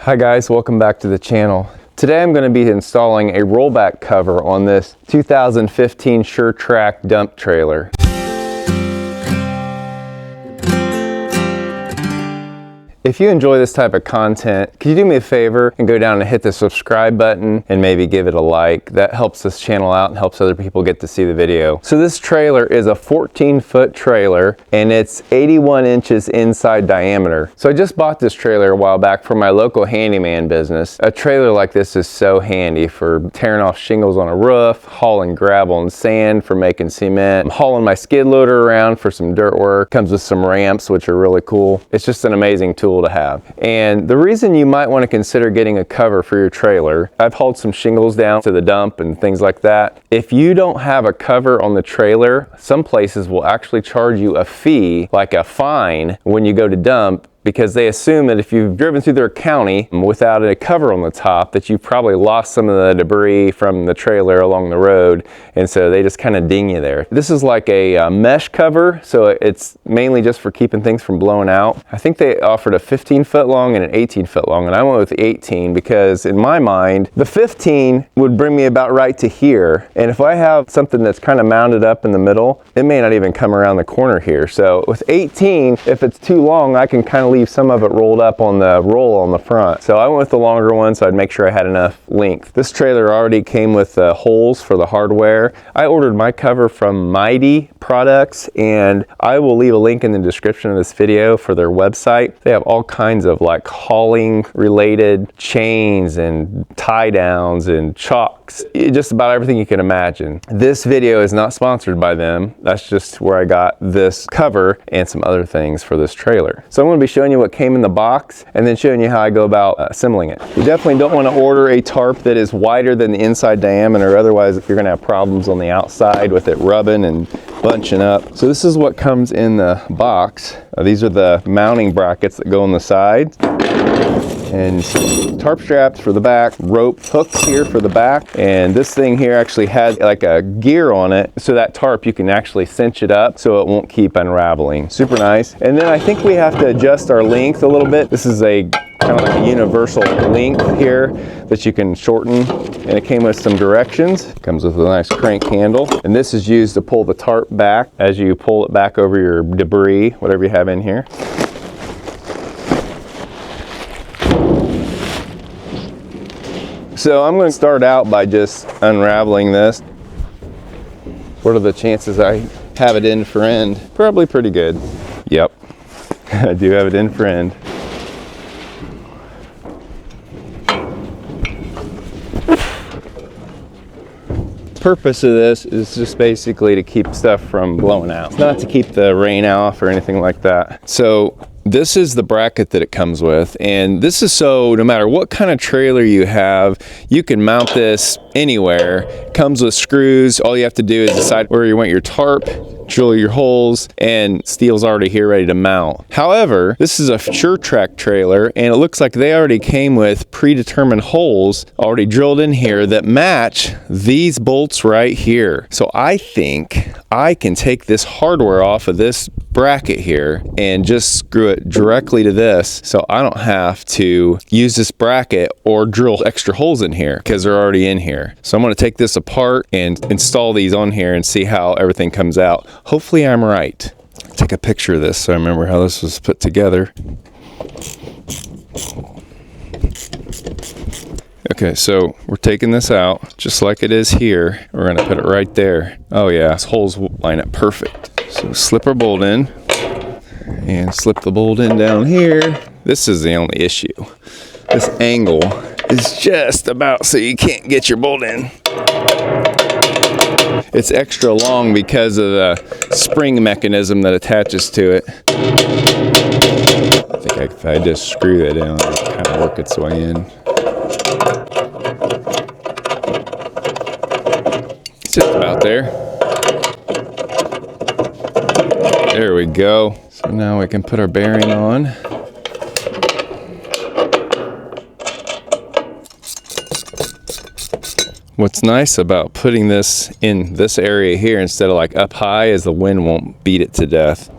Hi guys, welcome back to the channel. Today I'm going to be installing a rollback cover on this 2015 Sure-Trac dump trailer. If you enjoy this type of content, could you do me a favor and go down and hit the subscribe button and maybe give it a like? That helps this channel out and helps other people get to see the video. So this trailer is a 14-foot trailer and it's 81 inches inside diameter. So I just bought this trailer a while back from my local handyman business. A trailer like this is so handy for tearing off shingles on a roof, hauling gravel and sand for making cement. I'm hauling my skid loader around for some dirt work. Comes with some ramps, which are really cool. It's just an amazing tool to have. And the reason you might want to consider getting a cover for your trailer, I've hauled some shingles down to the dump and things like that. If you don't have a cover on the trailer, some places will actually charge you a fee, like a fine, when you go to dump, because they assume that if you've driven through their county without a cover on the top, that you've probably lost some of the debris from the trailer along the road, and so they just kind of ding you there. This is like a mesh cover, so it's mainly just for keeping things from blowing out. I think they offered a 15-foot long and an 18-foot long, and I went with the 18 because in my mind, the 15 would bring me about right to here, and if I have something that's kind of mounted up in the middle, it may not even come around the corner here. So with 18, if it's too long, I can kind of leave some of it rolled up on the roll on the front. So I went with the longer one so I'd make sure I had enough length. This trailer already came with holes for the hardware. I ordered my cover from Mighty Products, and I will leave a link in the description of this video for their website. They have all kinds of like hauling related chains and tie downs and chocks, just about everything you can imagine. This video is not sponsored by them. That's just where I got this cover and some other things for this trailer. So I'm going to be showing you what came in the box and then showing you how I go about assembling it. You definitely don't want to order a tarp that is wider than the inside diameter, otherwise you're going to have problems on the outside with it rubbing and bunching up. So this is what comes in the box. These are the mounting brackets that go on the sides, and tarp straps for the back, rope hooks here for the back, and this thing here actually has like a gear on it, so that tarp you can actually cinch it up so it won't keep unraveling. Super nice. And then I think we have to adjust our length a little bit. This is a kind of like a universal length here that you can shorten, and it came with some directions. Comes with a nice crank handle, and this is used to pull the tarp back as you pull it back over your debris, whatever you have in here. So I'm going to start out by just unraveling this. What are the chances I have it end for end? Probably pretty good. Yep, I do have it end for end. The purpose of this is just basically to keep stuff from blowing out. It's not to keep the rain off or anything like that. So this is the bracket that it comes with, and this is so no matter what kind of trailer you have, you can mount this anywhere. It comes with screws. All you have to do is decide where you want your tarp, drill your holes, and steel's already here ready to mount. However, this is a Sure-Trac trailer, and it looks like they already came with predetermined holes already drilled in here that match these bolts right here. So I think I can take this hardware off of this bracket here and just screw it directly to this, so I don't have to use this bracket or drill extra holes in here because they're already in here. So I'm going to take this apart and install these on here and see how everything comes out. Hopefully I'm right. Take a picture of this so I remember how this was put together. Okay, so we're taking this out just like it is here. We're going to put it right there. Oh yeah, this holes line up perfect. So slip our bolt in and slip the bolt in down here. This is the only issue. This angle is just about so you can't get your bolt in. It's extra long because of the spring mechanism that attaches to it. I think if I just screw that in, it'll kind of work its way in. It's just about there. There we go. So now we can put our bearing on. What's nice about putting this in this area here instead of like up high is the wind won't beat it to death.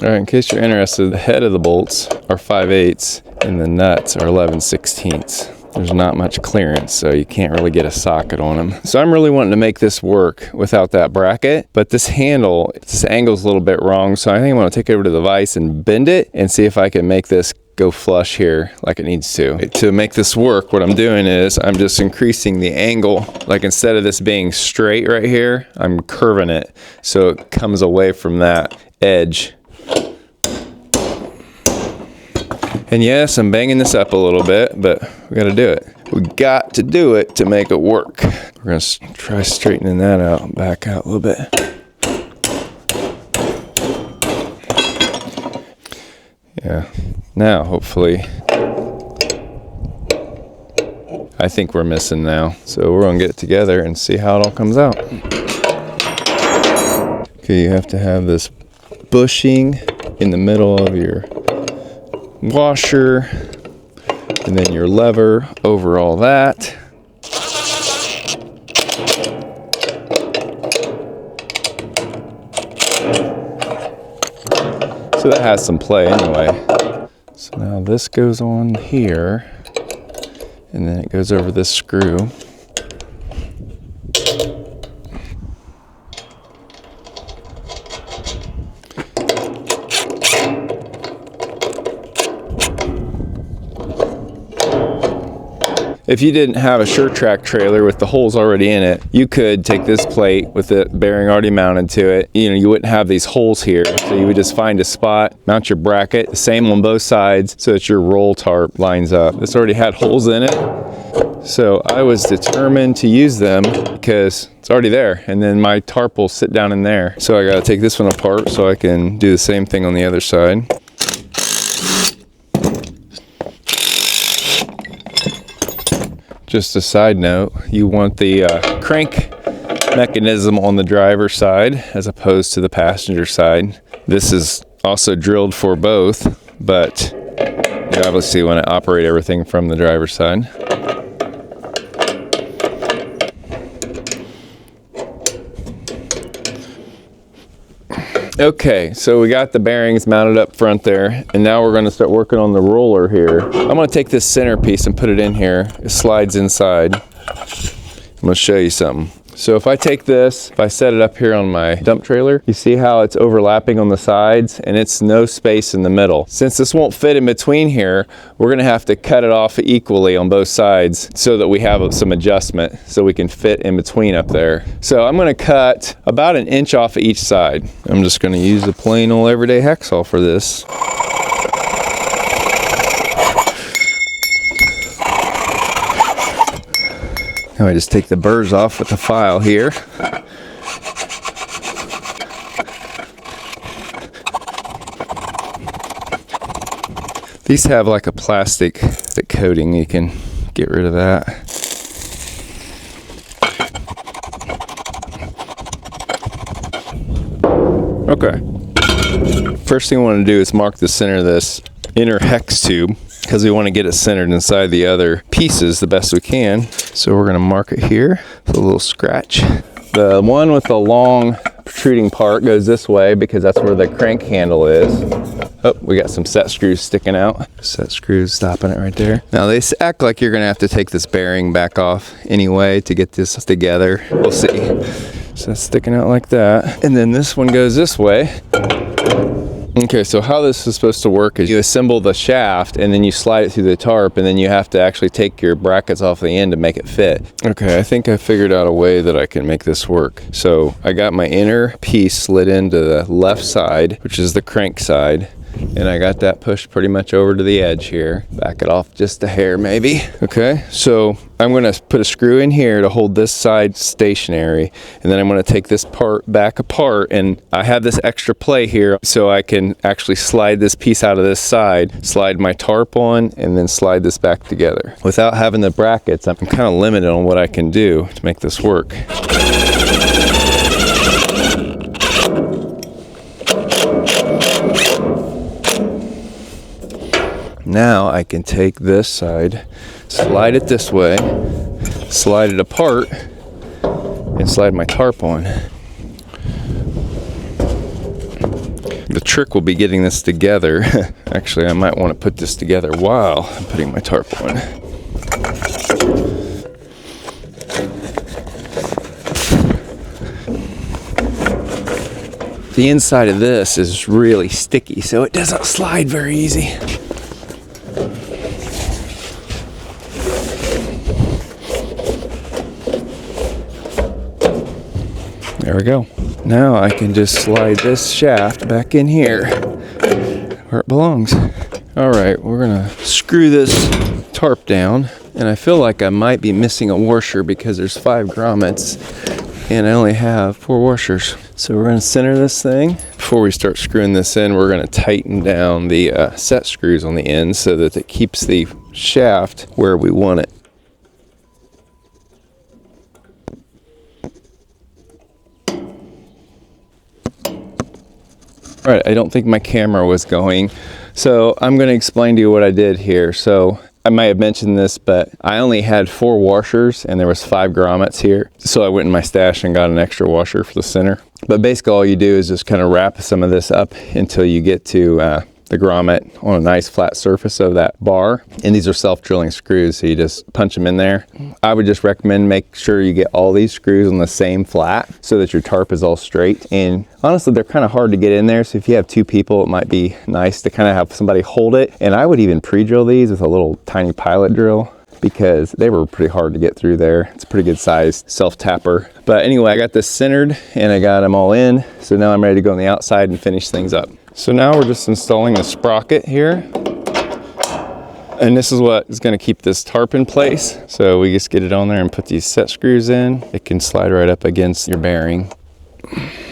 All right, in case you're interested, the head of the bolts are 5/8, and the nuts are 11/16. There's not much clearance, so you can't really get a socket on them. So I'm really wanting to make this work without that bracket, but this handle, this angle's a little bit wrong, so I think I'm gonna take it over to the vise and bend it and see if I can make this go flush here like it needs to. To make this work, what I'm doing is I'm just increasing the angle. Like instead of this being straight right here, I'm curving it so it comes away from that edge. And yes, I'm banging this up a little bit, but we gotta do it. We got to do it to make it work. We're gonna try straightening that out and back out a little bit. Yeah, now hopefully, I think we're missing now. So we're gonna get it together and see how it all comes out. Okay, you have to have this bushing in the middle of your washer, and then your lever over all that. So that has some play anyway. So now this goes on here, and then it goes over this screw. If you didn't have a Sure-Trac trailer with the holes already in it, you could take this plate with the bearing already mounted to it. You know, you wouldn't have these holes here. So you would just find a spot, mount your bracket, the same on both sides, so that your roll tarp lines up. This already had holes in it. So I was determined to use them because it's already there, and then my tarp will sit down in there. So I gotta take this one apart so I can do the same thing on the other side. Just a side note, you want the crank mechanism on the driver's side as opposed to the passenger side. This is also drilled for both, but you obviously want to operate everything from the driver's side. Okay, so we got the bearings mounted up front there, and now we're going to start working on the roller here. I'm going to take this center piece and put it in here. It slides inside. I'm going to show you something. So if I take this, if I set it up here on my dump trailer, you see how it's overlapping on the sides and it's no space in the middle. Since this won't fit in between here, we're gonna have to cut it off equally on both sides so that we have some adjustment so we can fit in between up there. So I'm gonna cut about 1 inch off of each side. I'm just gonna use a plain old everyday hacksaw for this. Now I just take the burrs off with the file here. These have like a plastic coating, you can get rid of that. Okay. First thing I want to do is mark the center of this inner hex tube, because we want to get it centered inside the other pieces the best we can. So we're going to mark it here with a little scratch. The one with the long protruding part goes this way because that's where the crank handle is. Oh, we got some set screws sticking out. Set screws stopping it right there. Now they act like you're going to have to take this bearing back off anyway to get this together. We'll see. So that's sticking out like that. And then this one goes this way. Okay, so how this is supposed to work is you assemble the shaft and then you slide it through the tarp, and then you have to actually take your brackets off the end to make it fit. Okay, I think I figured out a way that I can make this work. So I got my inner piece slid into the left side, which is the crank side. And I got that pushed pretty much over to the edge here. Back it off just a hair maybe. Okay, so I'm gonna put a screw in here to hold this side stationary. And then I'm gonna take this part back apart, and I have this extra play here so I can actually slide this piece out of this side, slide my tarp on, and then slide this back together. Without having the brackets, I'm kind of limited on what I can do to make this work. Now I can take this side, slide it this way, slide it apart, and slide my tarp on. The trick will be getting this together. Actually, I might want to put this together while I'm putting my tarp on. The inside of this is really sticky, so it doesn't slide very easy. There we go. Now I can just slide this shaft back in here where it belongs. All right, we're gonna screw this tarp down, and I feel like I might be missing a washer because there's 5 grommets and I only have 4 washers. So we're gonna center this thing. Before we start screwing this in, we're gonna tighten down the set screws on the end so that it keeps the shaft where we want it. All right, I don't think my camera was going, so I'm going to explain to you what I did here. So I might have mentioned this, but I only had 4 washers and there was 5 grommets here. So I went in my stash and got an extra washer for the center. But basically all you do is just kind of wrap some of this up until you get to the grommet on a nice flat surface of that bar. And these are self-drilling screws, so you just punch them in there. I would just recommend make sure you get all these screws on the same flat so that your tarp is all straight. And honestly, they're kind of hard to get in there, so if you have 2 people, it might be nice to kind of have somebody hold it. And I would even pre-drill these with a little tiny pilot drill because they were pretty hard to get through there. It's a pretty good size self-tapper. But anyway, I got this centered and I got them all in. So now I'm ready to go on the outside and finish things up. So now we're just installing the sprocket here. And this is what is gonna keep this tarp in place. So we just get it on there and put these set screws in. It can slide right up against your bearing.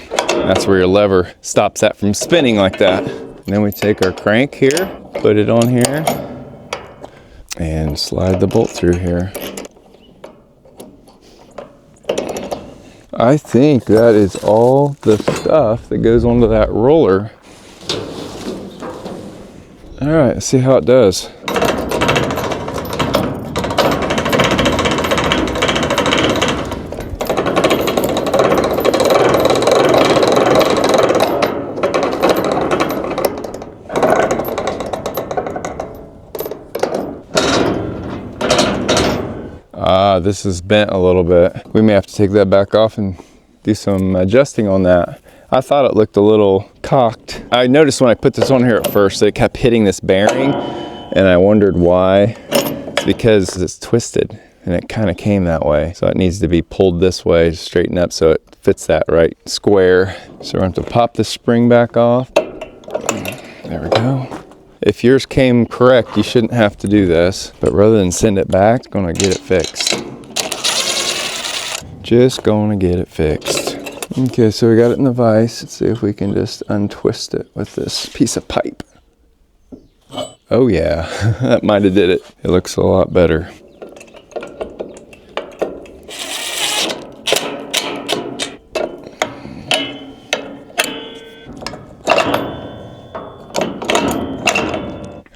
That's where your lever stops that from spinning like that. And then we take our crank here, put it on here, and slide the bolt through here. I think that is all the stuff that goes onto that roller. All right, let's see how it does. This is bent a little bit. We may have to take that back off and do some adjusting on that. I thought it looked a little cocked. I noticed when I put this on here at first that it kept hitting this bearing, and I wondered why. It's because it's twisted and it kind of came that way. So it needs to be pulled this way to straighten up so it fits that right square. So we're going to have to pop the spring back off. There we go. If yours came correct, you shouldn't have to do this, but rather than send it back, it's gonna get it fixed. Just gonna get it fixed. Okay, so we got it in the vise. Let's see if we can just untwist it with this piece of pipe. Oh yeah, that might have did it. It looks a lot better.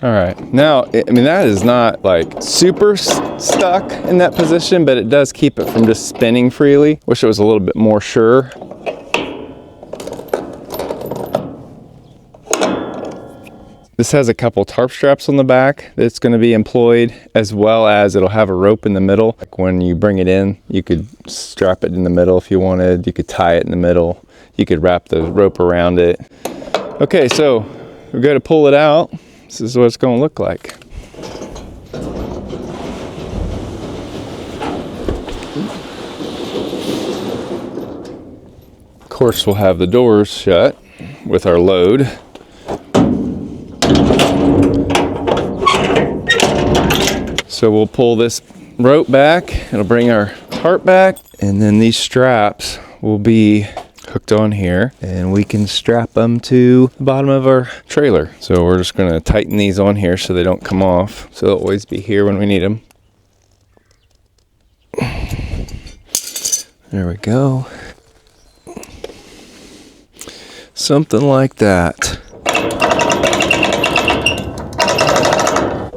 All right, now, I mean, that is not like super stuck in that position, but it does keep it from just spinning freely. Wish it was a little bit more sure. This has a couple tarp straps on the back that's going to be employed, as well as it'll have a rope in the middle. Like when you bring it in, you could strap it in the middle if you wanted. You could tie it in the middle. You could wrap the rope around it. Okay, so we're going to pull it out. This is what it's going to look like. Of course, we'll have the doors shut with our load. So we'll pull this rope back. It'll bring our tarp back, and then these straps will be hooked on here, and we can strap them to the bottom of our trailer. So we're just going to tighten these on here so they don't come off. So they'll always be here when we need them. There we go. Something like that.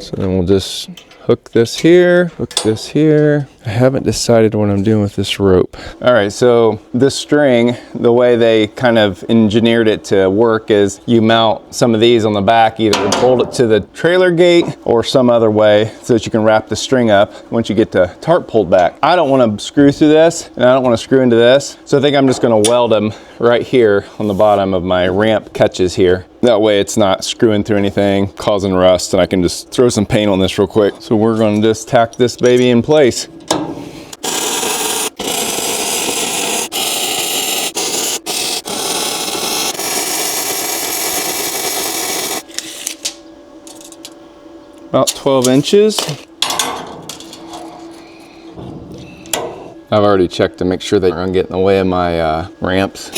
So then we'll just hook this here, hook this here. I haven't decided what I'm doing with this rope. All right, so this string, the way they kind of engineered it to work is you mount some of these on the back, either bolt it to the trailer gate or some other way so that you can wrap the string up once you get the tarp pulled back. I don't want to screw through this and I don't want to screw into this. So I think I'm just going to weld them right here on the bottom of my ramp catches here. That way it's not screwing through anything, causing rust, and I can just throw some paint on this real quick. So we're going to just tack this baby in place. About 12 inches. I've already checked to make sure they aren't getting in the way of my ramps.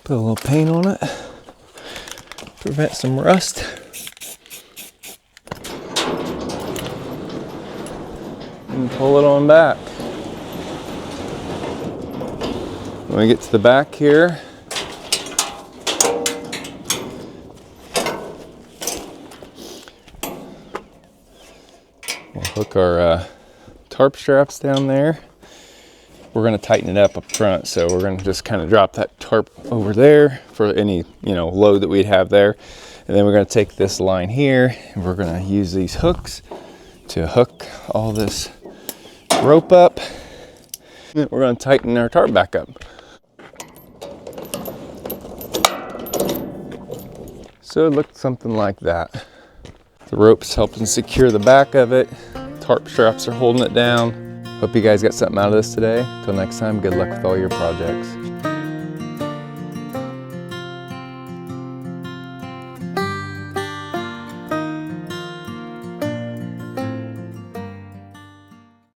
Put a little paint on it, prevent some rust. And pull it on back. When we get to the back here, we'll hook our tarp straps down there. We're going to tighten it up front, so we're going to just kind of drop that tarp over there for any, load that we'd have there. And then we're going to take this line here and we're going to use these hooks to hook all this rope up. And we're going to tighten our tarp back up. So it looked something like that. The rope's helping secure the back of it. Tarp straps are holding it down. Hope you guys got something out of this today. Until next time, good luck with all your projects.